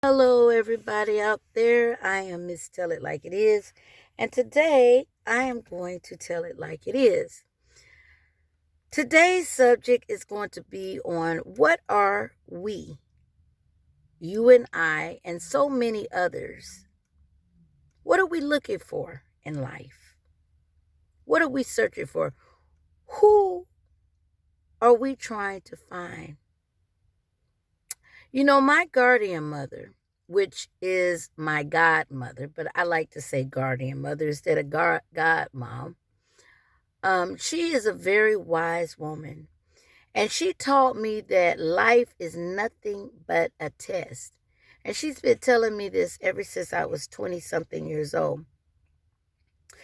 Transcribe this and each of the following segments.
Hello, everybody out there. I am Miss Tell It Like It Is, and today I am going to tell it like it is. Today's subject is going to be on what are we, you and I, and so many others. What are we looking for in life? What are we searching for? Who are we trying to find? My guardian mother, which is my godmother, but I like to say guardian mother instead of god mom. She is a very wise woman, and she taught me that life is nothing but a test. And she's been telling me this ever since I was 20 something years old.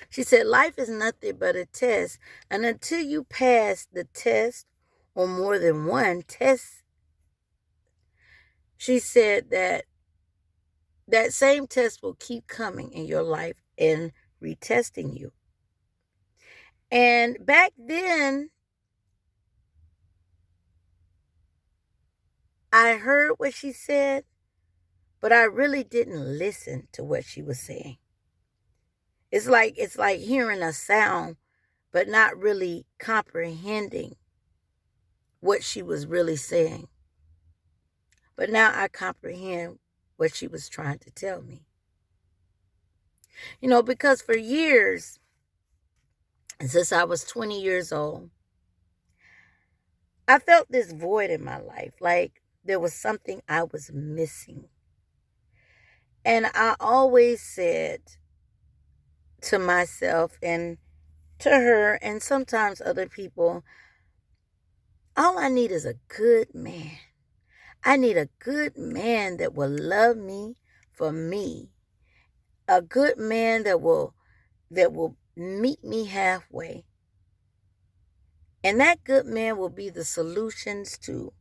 She said, life is nothing but a test, and until you pass the test or more than one test, she said that same test will keep coming in your life and retesting you. And back then, I heard what she said, but I really didn't listen to what she was saying. It's like hearing a sound, but not really comprehending what she was really saying. But now I comprehend what she was trying to tell me. Because for years, since I was 20 years old, I felt this void in my life, like there was something I was missing. And I always said to myself and to her, and sometimes other people, all I need is a good man. I need a good man that will love me for me. A good man that will meet me halfway. And that good man will be the solutions to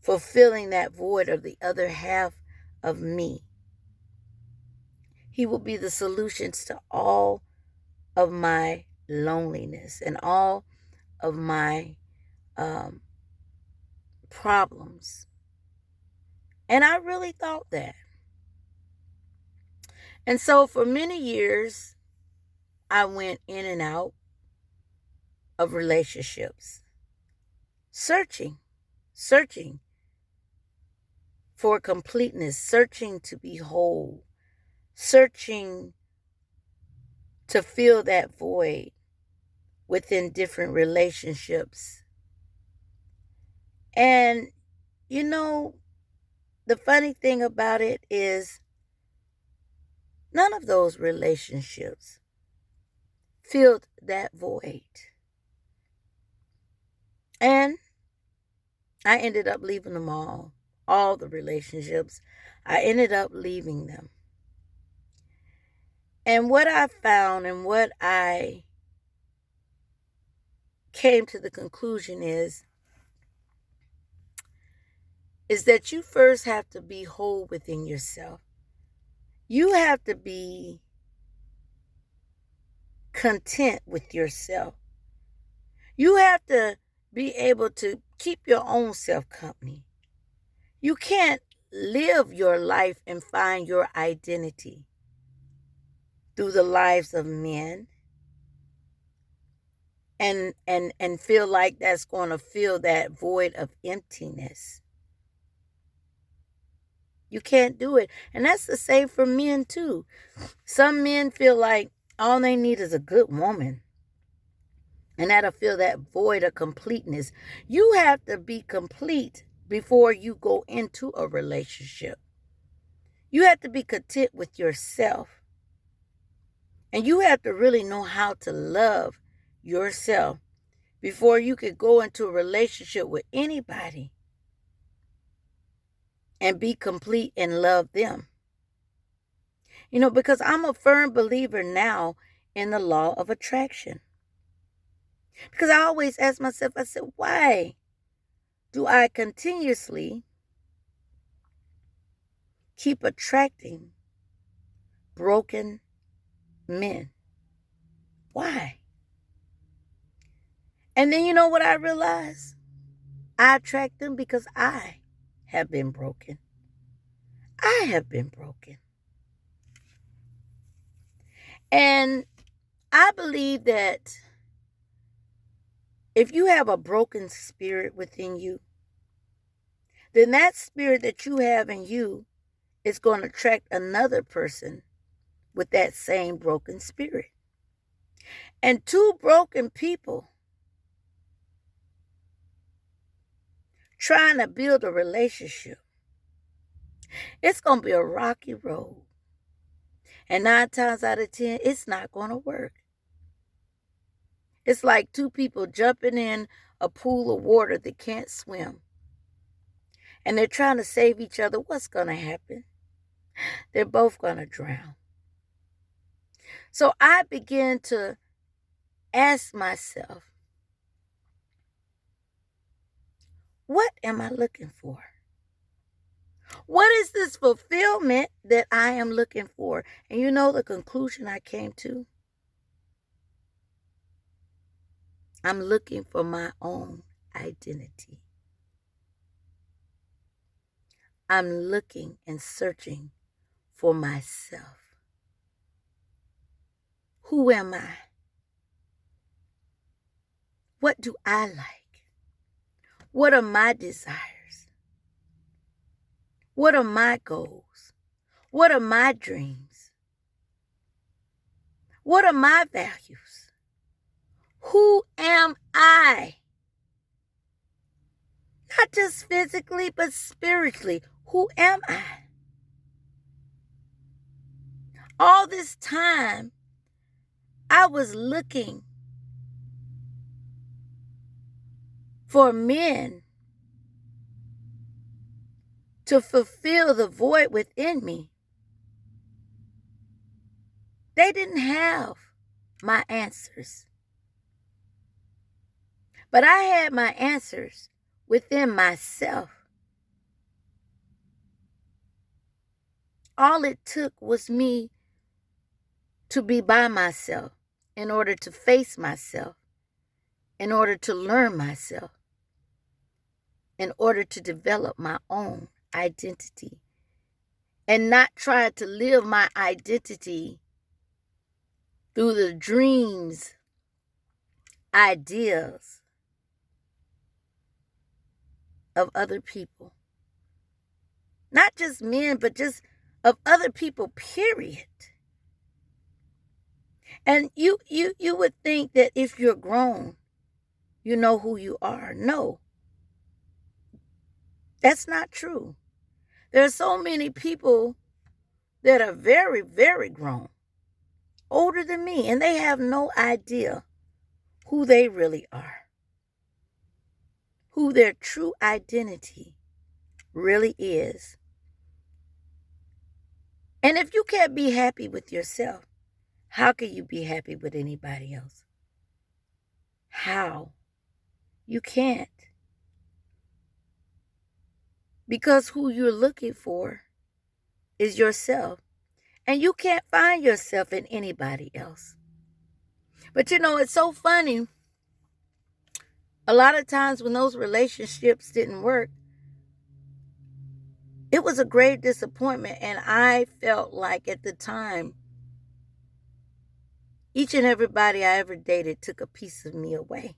fulfilling that void of the other half of me. He will be the solutions to all of my loneliness and all of my um, problems. And I really thought that. And so for many years, I went in and out of relationships, searching for completeness, searching to be whole, searching to fill that void within different relationships. And, you know, the funny thing about it is none of those relationships filled that void. And I ended up leaving them all the relationships. I ended up leaving them. And what I found and what I came to the conclusion is that you first have to be whole within yourself. You have to be content with yourself. You have to be able to keep your own self company. You can't live your life and find your identity through the lives of men and feel like that's going to fill that void of emptiness. You can't do it. And that's the same for men too. Some men feel like all they need is a good woman. And that'll fill that void of completeness. You have to be complete before you go into a relationship. You have to be content with yourself. And you have to really know how to love yourself before you could go into a relationship with anybody and be complete and love them. Because I'm a firm believer now in the law of attraction. Because I always ask myself, I said, why do I continuously keep attracting broken men? Why? And then you know what I realized? I attract them because I have been broken. I have been broken. And I believe that if you have a broken spirit within you, then that spirit that you have in you is going to attract another person with that same broken spirit. And two broken people trying to build a relationship, it's going to be a rocky road. And 9 times out of 10, it's not going to work. It's like two people jumping in a pool of water that can't swim. And they're trying to save each other. What's going to happen? They're both going to drown. So I began to ask myself, what am I looking for? What is this fulfillment that I am looking for? And you know the conclusion I came to? I'm looking for my own identity. I'm looking and searching for myself. Who am I? What do I like? What are my desires? What are my goals? What are my dreams? What are my values? Who am I? Not just physically, but spiritually. Who am I? All this time, I was looking for men to fulfill the void within me. They didn't have my answers. But I had my answers within myself. All it took was me to be by myself in order to face myself, in order to learn myself, in order to develop my own identity, and not try to live my identity through the dreams, ideas of other people. Not just men, but just of other people, period. And you would think that if you're grown, you know who you are. No, that's not true. There are so many people that are very, very grown, older than me, and they have no idea who they really are, who their true identity really is. And if you can't be happy with yourself, how can you be happy with anybody else? How? You can't. Because who you're looking for is yourself. And you can't find yourself in anybody else. But you know, it's so funny. A lot of times when those relationships didn't work, it was a great disappointment. And I felt like at the time, each and everybody I ever dated took a piece of me away.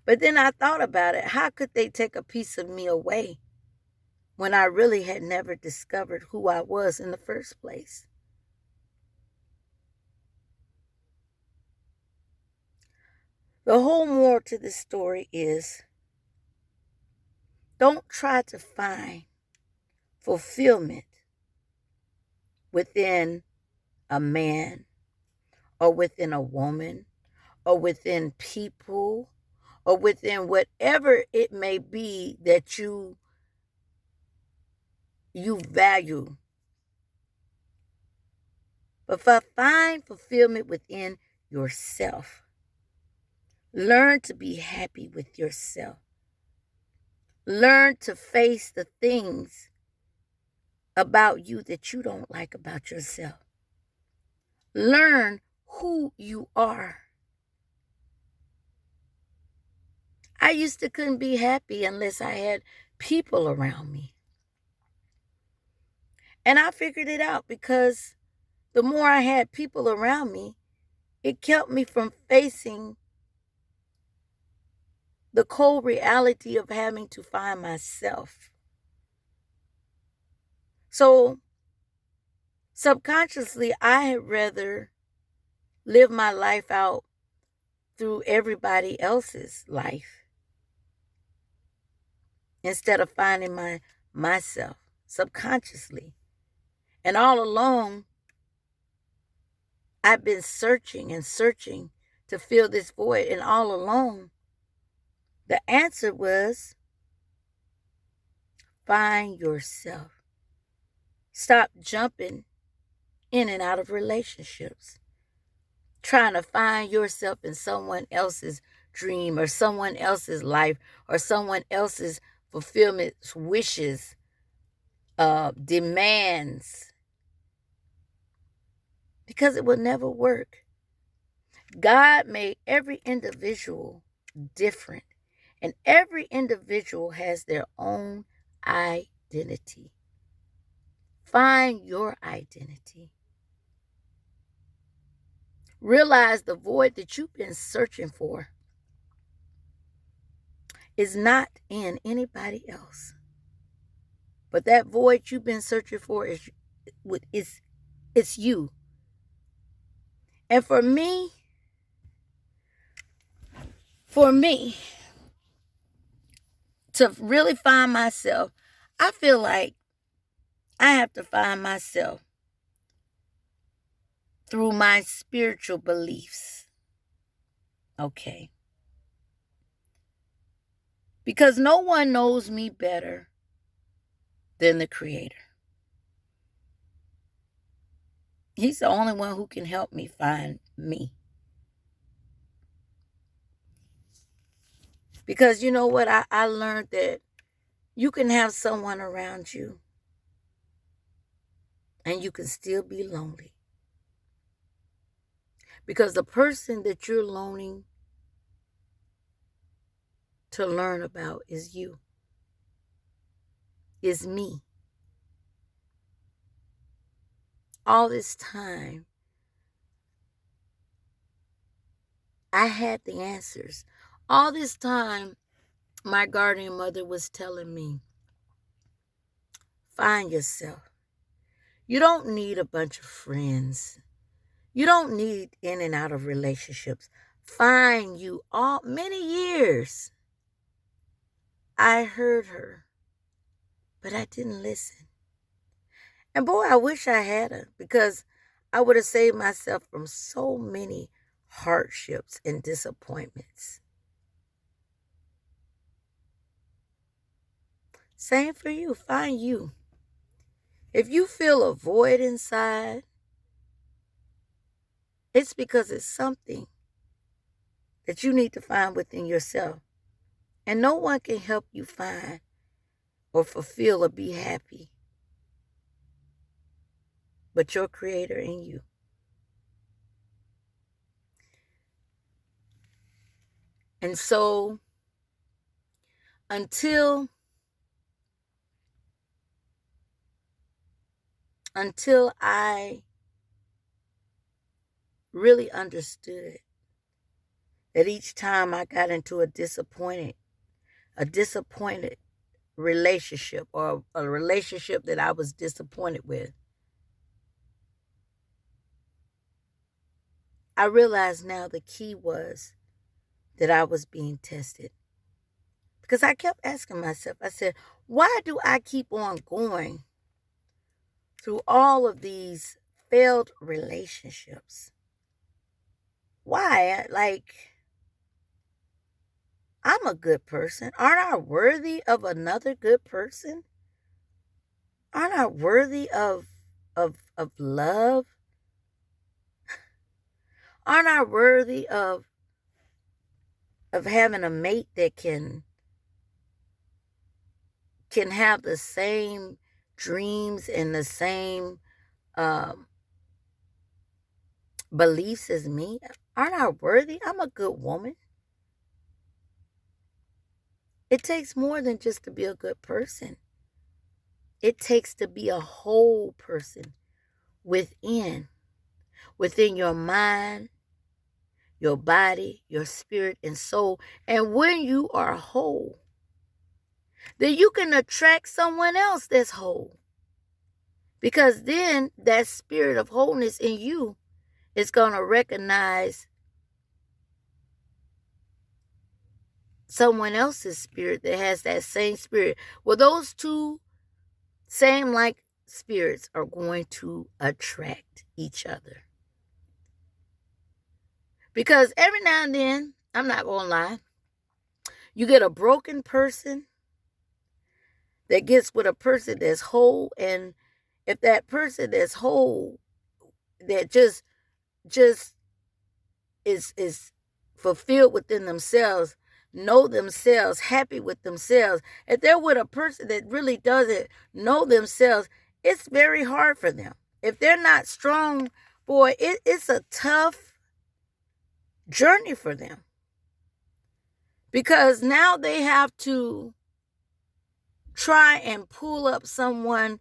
But then I thought about it. How could they take a piece of me away when I really had never discovered who I was in the first place? The whole moral to this story is, don't try to find fulfillment within a man or within a woman or within people or within whatever it may be that you value. But find fulfillment within yourself. Learn to be happy with yourself. Learn to face the things about you that you don't like about yourself. Learn who you are. I used to couldn't be happy unless I had people around me. And I figured it out because the more I had people around me, it kept me from facing the cold reality of having to find myself. So subconsciously, I had rather live my life out through everybody else's life instead of finding myself subconsciously. And all along, I've been searching and searching to fill this void. And all along, the answer was find yourself. Stop jumping in and out of relationships, trying to find yourself in someone else's dream or someone else's life or someone else's fulfillment, wishes, demands, because it will never work. God made every individual different, and every individual has their own identity. Find your identity. Realize the void that you've been searching for is not in anybody else. But that void you've been searching for is it's you. And for me, to really find myself, I feel like I have to find myself through my spiritual beliefs. Okay. Because no one knows me better than the Creator. He's the only one who can help me find me. Because you know what? I learned that you can have someone around you and you can still be lonely. Because the person that you're loaning to learn about is you, is me. All this time, I had the answers. All this time, my guardian mother was telling me, find yourself. You don't need a bunch of friends. You don't need in and out of relationships. Find you. All many years, I heard her, but I didn't listen. And boy, I wish I had her, because I would have saved myself from so many hardships and disappointments. Same for you. Find you. If you feel a void inside, it's because it's something that you need to find within yourself. And no one can help you find or fulfill or be happy but your Creator in you. And so until I really understood that each time I got into a disappointed relationship, or a relationship that I was disappointed with, I realized now the key was that I was being tested. Because I kept asking myself, I said, why do I keep on going through all of these failed relationships? Why? Like, I'm a good person. Aren't I worthy of another good person? Aren't I worthy of love? Aren't I worthy of having a mate that can have the same dreams and the same beliefs as me? Aren't I worthy? I'm a good woman. It takes more than just to be a good person. it takes to be a whole person within your mind, your body, your spirit, and soul. And when you are whole, then you can attract someone else that's whole. Because then that spirit of wholeness in you is going to recognize someone else's spirit that has that same spirit. Well, those two same like spirits are going to attract each other. Because every now and then, I'm not going to lie, you get a broken person that gets with a person that's whole. And if that person that's whole, that just is fulfilled within themselves, know themselves, happy with themselves, if they're with a person that really doesn't know themselves, it's very hard for them. If they're not strong, boy, it's a tough journey for them. Because now they have to try and pull up someone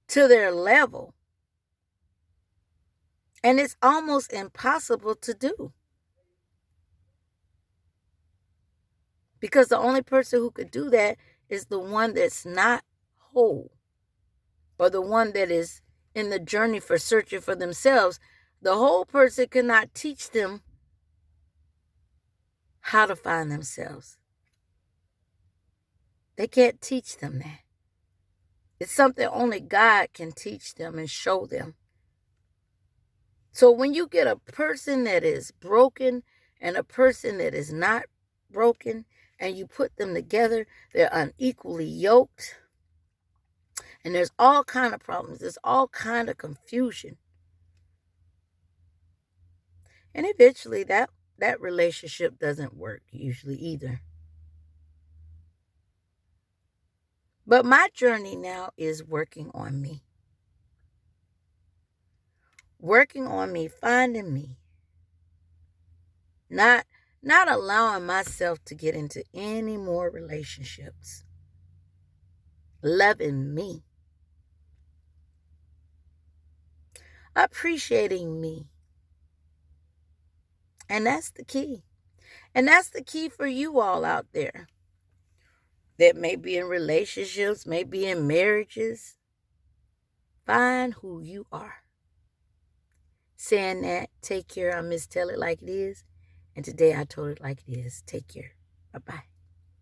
to their level. And it's almost impossible to do. Because the only person who could do that is the one that's not whole, or the one that is in the journey for searching for themselves. The whole person cannot teach them how to find themselves. They can't teach them that. It's something only God can teach them and show them. So when you get a person that is broken and a person that is not broken, and you put them together, they're unequally yoked. And there's all kind of problems. There's all kind of confusion. And eventually that relationship doesn't work usually either. But my journey now is working on me. Working on me, finding me. Not allowing myself to get into any more relationships. Loving me. Appreciating me. And that's the key. And that's the key for you all out there that may be in relationships, may be in marriages. Find who you are. Saying that, take care. I Miss Tell It Like It Is. And today I told it like it is. Take care. Bye-bye.